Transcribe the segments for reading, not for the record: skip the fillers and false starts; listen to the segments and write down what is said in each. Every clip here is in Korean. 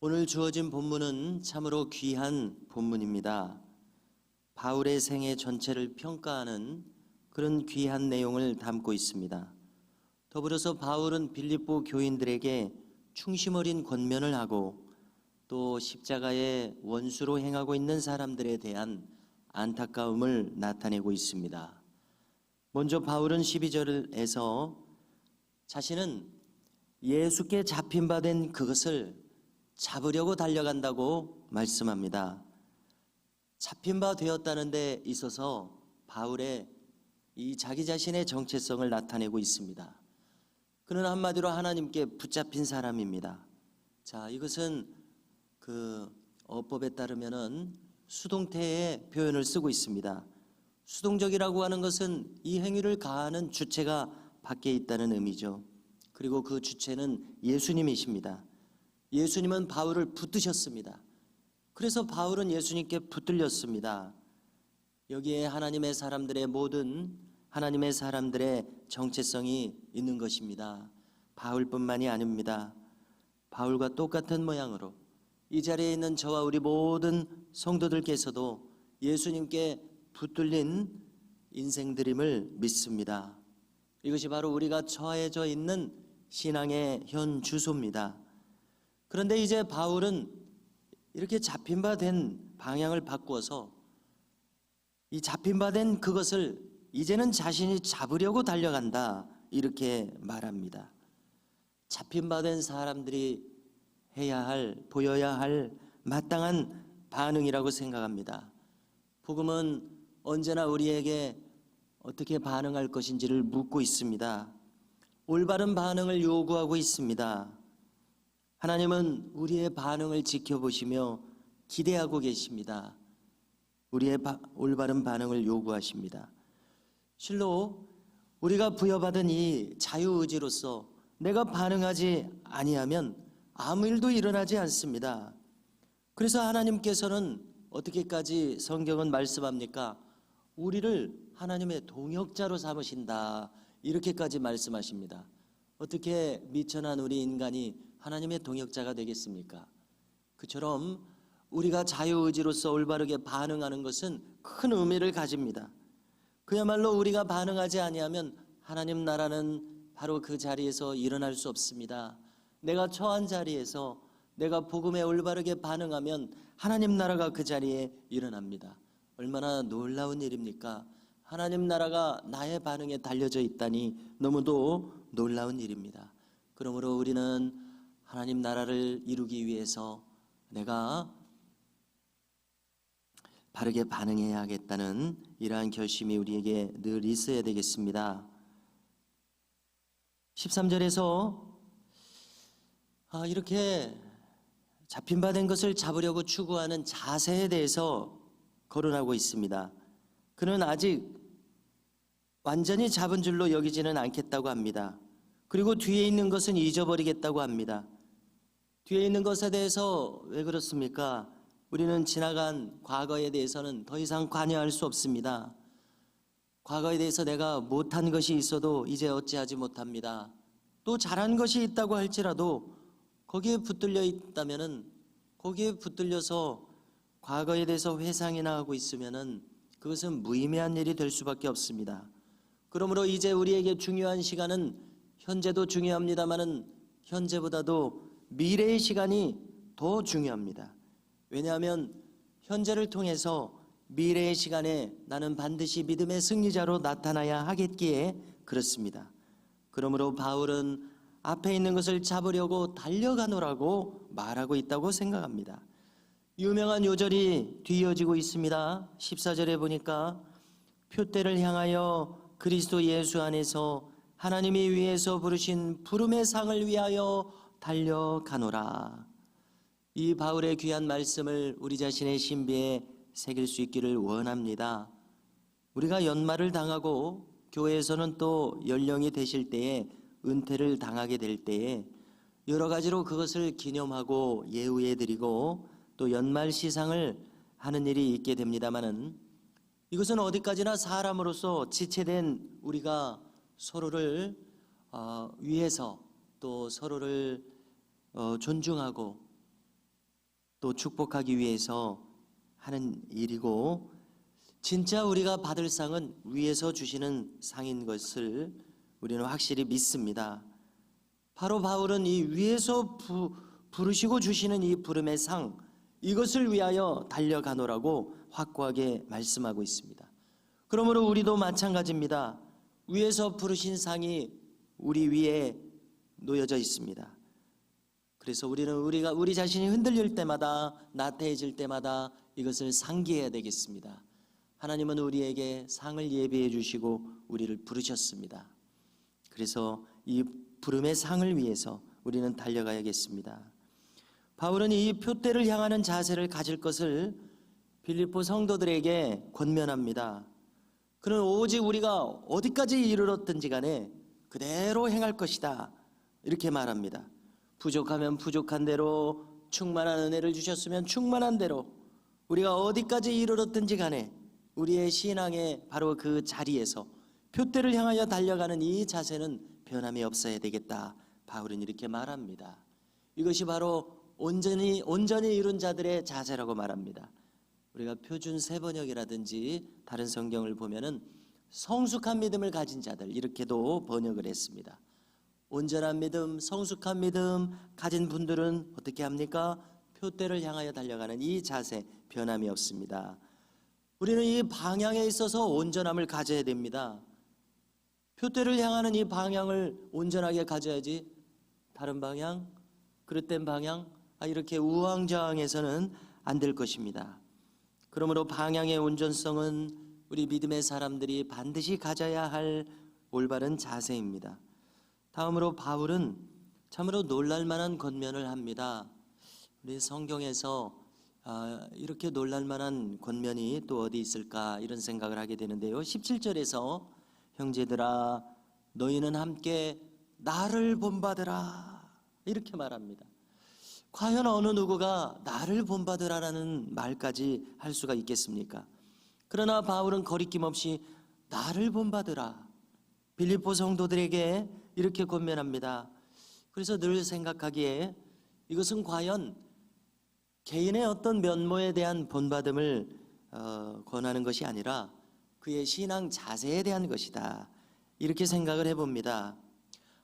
오늘 주어진 본문은 참으로 귀한 본문입니다. 바울의 생애 전체를 평가하는 그런 귀한 내용을 담고 있습니다. 더불어서 바울은 빌립보 교인들에게 충심 어린 권면을 하고 또 십자가의 원수로 행하고 있는 사람들에 대한 안타까움을 나타내고 있습니다. 먼저 바울은 12절에서 자신은 예수께 잡힌 바 된 그것을 잡으려고 달려간다고 말씀합니다. 잡힌 바 되었다는 데 있어서 바울의 이 자기 자신의 정체성을 나타내고 있습니다. 그는 한마디로 하나님께 붙잡힌 사람입니다. 자, 이것은 그 어법에 따르면은 수동태의 표현을 쓰고 있습니다. 수동적이라고 하는 것은 이 행위를 가하는 주체가 밖에 있다는 의미죠. 그리고 그 주체는 예수님이십니다. 예수님은 바울을 붙드셨습니다. 그래서 바울은 예수님께 붙들렸습니다. 여기에 하나님의 사람들의 모든 하나님의 사람들의 정체성이 있는 것입니다. 바울뿐만이 아닙니다. 바울과 똑같은 모양으로 이 자리에 있는 저와 우리 모든 성도들께서도 예수님께 붙들린 인생들임을 믿습니다. 이것이 바로 우리가 처해져 있는 신앙의 현 주소입니다. 그런데 이제 바울은 이렇게 잡힌 바 된 방향을 바꾸어서 이 잡힌 바 된 그것을 이제는 자신이 잡으려고 달려간다, 이렇게 말합니다. 잡힌 바 된 사람들이 해야 할, 보여야 할 마땅한 반응이라고 생각합니다. 복음은 언제나 우리에게 어떻게 반응할 것인지를 묻고 있습니다. 올바른 반응을 요구하고 있습니다. 하나님은 우리의 반응을 지켜보시며 기대하고 계십니다. 우리의 올바른 반응을 요구하십니다. 실로 우리가 부여받은 이 자유의지로서 내가 반응하지 아니하면 아무 일도 일어나지 않습니다. 그래서 하나님께서는 어떻게까지 성경은 말씀합니까? 우리를 하나님의 동역자로 삼으신다, 이렇게까지 말씀하십니다. 어떻게 미천한 우리 인간이 하나님의 동역자가 되겠습니까? 그처럼 우리가 자유의지로서 올바르게 반응하는 것은 큰 의미를 가집니다. 그야말로 우리가 반응하지 아니하면 하나님 나라는 바로 그 자리에서 일어날 수 없습니다. 내가 처한 자리에서 내가 복음에 올바르게 반응하면 하나님 나라가 그 자리에 일어납니다. 얼마나 놀라운 일입니까? 하나님 나라가 나의 반응에 달려져 있다니 너무도 놀라운 일입니다. 그러므로 우리는 하나님 나라를 이루기 위해서 내가 바르게 반응해야 하겠다는 이러한 결심이 우리에게 늘 있어야 되겠습니다. 13절에서 이렇게 잡힌 바 된 것을 잡으려고 추구하는 자세에 대해서 거론하고 있습니다. 그는 아직 완전히 잡은 줄로 여기지는 않겠다고 합니다. 그리고 뒤에 있는 것은 잊어버리겠다고 합니다. 뒤에 있는 것에 대해서 왜 그렇습니까? 우리는 지나간 과거에 대해서는 더 이상 관여할 수 없습니다. 과거에 대해서 내가 못한 것이 있어도 이제 어찌하지 못합니다. 또 잘한 것이 있다고 할지라도 거기에 붙들려 있다면은, 거기에 붙들려서 과거에 대해서 회상이나 하고 있으면은 그것은 무의미한 일이 될 수밖에 없습니다. 그러므로 이제 우리에게 중요한 시간은 현재도 중요합니다만은 현재보다도 미래의 시간이 더 중요합니다. 왜냐하면 현재를 통해서 미래의 시간에 나는 반드시 믿음의 승리자로 나타나야 하겠기에 그렇습니다. 그러므로 바울은 앞에 있는 것을 잡으려고 달려가노라고 말하고 있다고 생각합니다. 유명한 요절이 뒤이어지고 있습니다. 14절에 보니까 표대를 향하여 그리스도 예수 안에서 하나님이 위에서 부르신 부름의 상을 위하여 달려가노라. 이 바울의 귀한 말씀을 우리 자신의 신비에 새길 수 있기를 원합니다. 우리가 연말을 당하고 교회에서는 또 연령이 되실 때에 은퇴를 당하게 될 때에 여러 가지로 그것을 기념하고 예우해드리고 또 연말 시상을 하는 일이 있게 됩니다마는 이것은 어디까지나 사람으로서 지체된 우리가 서로를 위해서 또 서로를 존중하고 또 축복하기 위해서 하는 일이고, 진짜 우리가 받을 상은 위에서 주시는 상인 것을 우리는 확실히 믿습니다. 바로 바울은 이 위에서 부르시고 주시는 이 부름의 상, 이것을 위하여 달려가노라고 확고하게 말씀하고 있습니다. 그러므로 우리도 마찬가지입니다. 위에서 부르신 상이 우리 위에 놓여져 있습니다. 그래서 우리는 우리 자신이 흔들릴 때마다, 나태해질 때마다 이것을 상기해야 되겠습니다. 하나님은 우리에게 상을 예비해 주시고 우리를 부르셨습니다. 그래서 이 부름의 상을 위해서 우리는 달려가야겠습니다. 바울은 이 표대를 향하는 자세를 가질 것을 빌립보 성도들에게 권면합니다. 그는 오직 우리가 어디까지 이르렀든지 간에 그대로 행할 것이다, 이렇게 말합니다. 부족하면 부족한 대로, 충만한 은혜를 주셨으면 충만한 대로, 우리가 어디까지 이르렀든지 간에 우리의 신앙의 바로 그 자리에서 표대를 향하여 달려가는 이 자세는 변함이 없어야 되겠다, 바울은 이렇게 말합니다. 이것이 바로 온전히 이룬 자들의 자세라고 말합니다. 우리가 표준 세번역이라든지 다른 성경을 보면은 성숙한 믿음을 가진 자들, 이렇게도 번역을 했습니다. 온전한 믿음, 성숙한 믿음 가진 분들은 어떻게 합니까? 표대를 향하여 달려가는 이 자세, 변함이 없습니다. 우리는 이 방향에 있어서 온전함을 가져야 됩니다. 표대를 향하는 이 방향을 온전하게 가져야지, 다른 방향, 그릇된 방향, 이렇게 우왕좌왕해서는 안 될 것입니다. 그러므로 방향의 온전성은 우리 믿음의 사람들이 반드시 가져야 할 올바른 자세입니다. 다음으로 바울은 참으로 놀랄만한 권면을 합니다. 우리 성경에서 이렇게 놀랄만한 권면이 또 어디 있을까, 이런 생각을 하게 되는데요. 17절에서 형제들아 너희는 함께 나를 본받으라, 이렇게 말합니다. 과연 어느 누구가 나를 본받으라라는 말까지 할 수가 있겠습니까? 그러나 바울은 거리낌 없이 나를 본받으라, 빌립보 성도들에게 이렇게 권면합니다. 그래서 늘 생각하기에 이것은 과연 개인의 어떤 면모에 대한 본받음을 권하는 것이 아니라 그의 신앙 자세에 대한 것이다, 이렇게 생각을 해봅니다.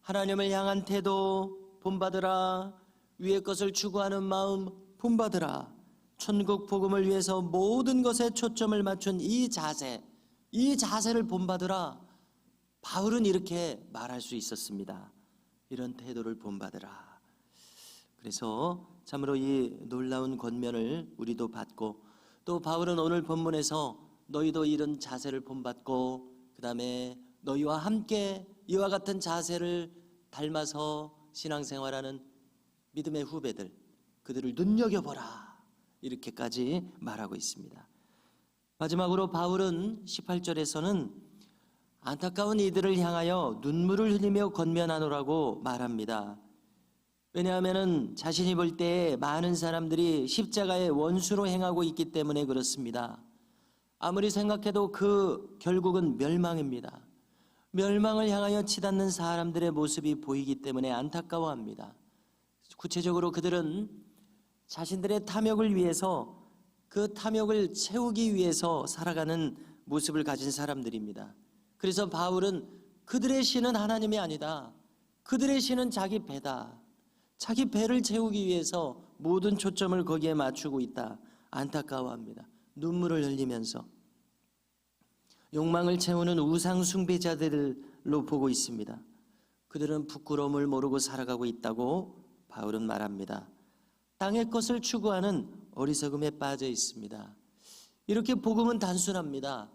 하나님을 향한 태도 본받으라, 위의 것을 추구하는 마음 본받으라, 천국 복음을 위해서 모든 것에 초점을 맞춘 이 자세를 본받으라, 바울은 이렇게 말할 수 있었습니다. 이런 태도를 본받으라. 그래서 참으로 이 놀라운 권면을 우리도 받고, 또 바울은 오늘 본문에서 너희도 이런 자세를 본받고 그 다음에 너희와 함께 이와 같은 자세를 닮아서 신앙생활하는 믿음의 후배들, 그들을 눈여겨보라, 이렇게까지 말하고 있습니다. 마지막으로 바울은 18절에서는 안타까운 이들을 향하여 눈물을 흘리며 권면하노라고 말합니다. 왜냐하면 자신이 볼 때 많은 사람들이 십자가의 원수로 행하고 있기 때문에 그렇습니다. 아무리 생각해도 그 결국은 멸망입니다. 멸망을 향하여 치닫는 사람들의 모습이 보이기 때문에 안타까워합니다. 구체적으로 그들은 자신들의 탐욕을 위해서, 그 탐욕을 채우기 위해서 살아가는 모습을 가진 사람들입니다. 그래서 바울은 그들의 신은 하나님이 아니다, 그들의 신은 자기 배다, 자기 배를 채우기 위해서 모든 초점을 거기에 맞추고 있다, 안타까워합니다. 눈물을 흘리면서 욕망을 채우는 우상 숭배자들로 보고 있습니다. 그들은 부끄러움을 모르고 살아가고 있다고 바울은 말합니다. 땅의 것을 추구하는 어리석음에 빠져 있습니다. 이렇게 복음은 단순합니다.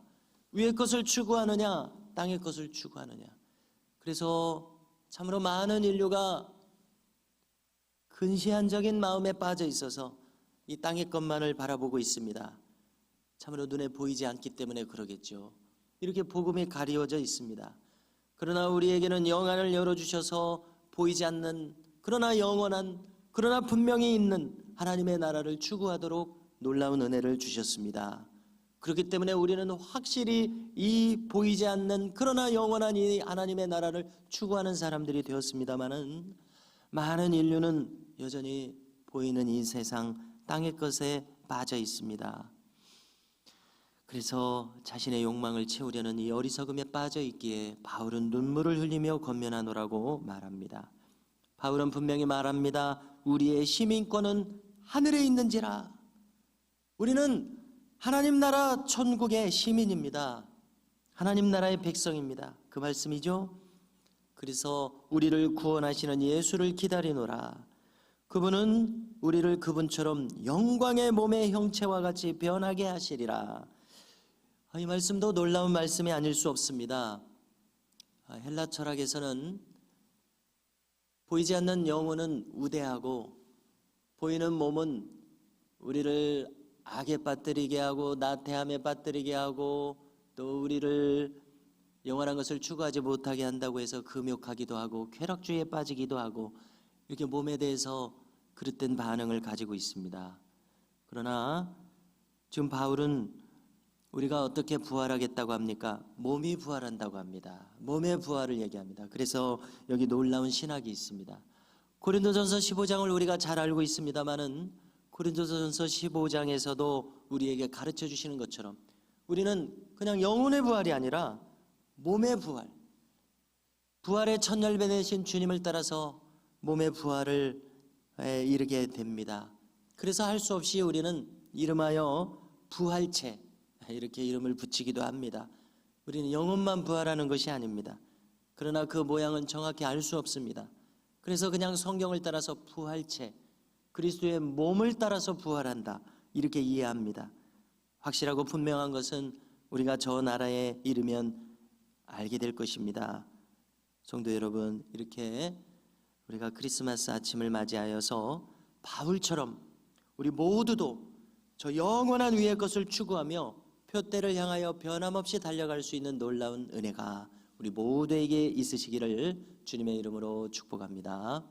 위의 것을 추구하느냐, 땅의 것을 추구하느냐. 그래서 참으로 많은 인류가 근시안적인 마음에 빠져 있어서 이 땅의 것만을 바라보고 있습니다. 참으로 눈에 보이지 않기 때문에 그러겠죠. 이렇게 복음이 가리워져 있습니다. 그러나 우리에게는 영안을 열어주셔서 보이지 않는, 그러나 영원한, 그러나 분명히 있는 하나님의 나라를 추구하도록 놀라운 은혜를 주셨습니다. 그렇기 때문에 우리는 확실히 이 보이지 않는 그러나 영원한 이 하나님의 나라를 추구하는 사람들이 되었습니다마는, 많은 인류는 여전히 보이는 이 세상, 땅의 것에 빠져 있습니다. 그래서 자신의 욕망을 채우려는 이 어리석음에 빠져 있기에 바울은 눈물을 흘리며 권면하노라고 말합니다. 바울은 분명히 말합니다. 우리의 시민권은 하늘에 있는지라. 우리는 하나님 나라 천국의 시민입니다. 하나님 나라의 백성입니다. 그 말씀이죠. 그래서 우리를 구원하시는 예수를 기다리노라. 그분은 우리를 그분처럼 영광의 몸의 형체와 같이 변하게 하시리라. 이 말씀도 놀라운 말씀이 아닐 수 없습니다. 헬라 철학에서는 보이지 않는 영혼은 우대하고 보이는 몸은 우리를 악에 빠뜨리게 하고 나태함에 빠뜨리게 하고 또 우리를 영원한 것을 추구하지 못하게 한다고 해서 금욕하기도 하고 쾌락주의에 빠지기도 하고 이렇게 몸에 대해서 그릇된 반응을 가지고 있습니다. 그러나 지금 바울은 우리가 어떻게 부활하겠다고 합니까? 몸이 부활한다고 합니다. 몸의 부활을 얘기합니다. 그래서 여기 놀라운 신학이 있습니다. 고린도전서 15장을 우리가 잘 알고 있습니다마는 고린도전서 15장에서도 우리에게 가르쳐 주시는 것처럼 우리는 그냥 영혼의 부활이 아니라 몸의 부활, 부활의 첫 열매 되신 주님을 따라서 몸의 부활을 이르게 됩니다. 그래서 할 수 없이 우리는 이름하여 부활체 이렇게 이름을 붙이기도 합니다. 우리는 영혼만 부활하는 것이 아닙니다. 그러나 그 모양은 정확히 알 수 없습니다. 그래서 그냥 성경을 따라서 부활체, 그리스도의 몸을 따라서 부활한다 이렇게 이해합니다. 확실하고 분명한 것은 우리가 저 나라에 이르면 알게 될 것입니다. 성도 여러분, 이렇게 우리가 크리스마스 아침을 맞이하여서 바울처럼 우리 모두도 저 영원한 위의 것을 추구하며 표대를 향하여 변함없이 달려갈 수 있는 놀라운 은혜가 우리 모두에게 있으시기를 주님의 이름으로 축복합니다.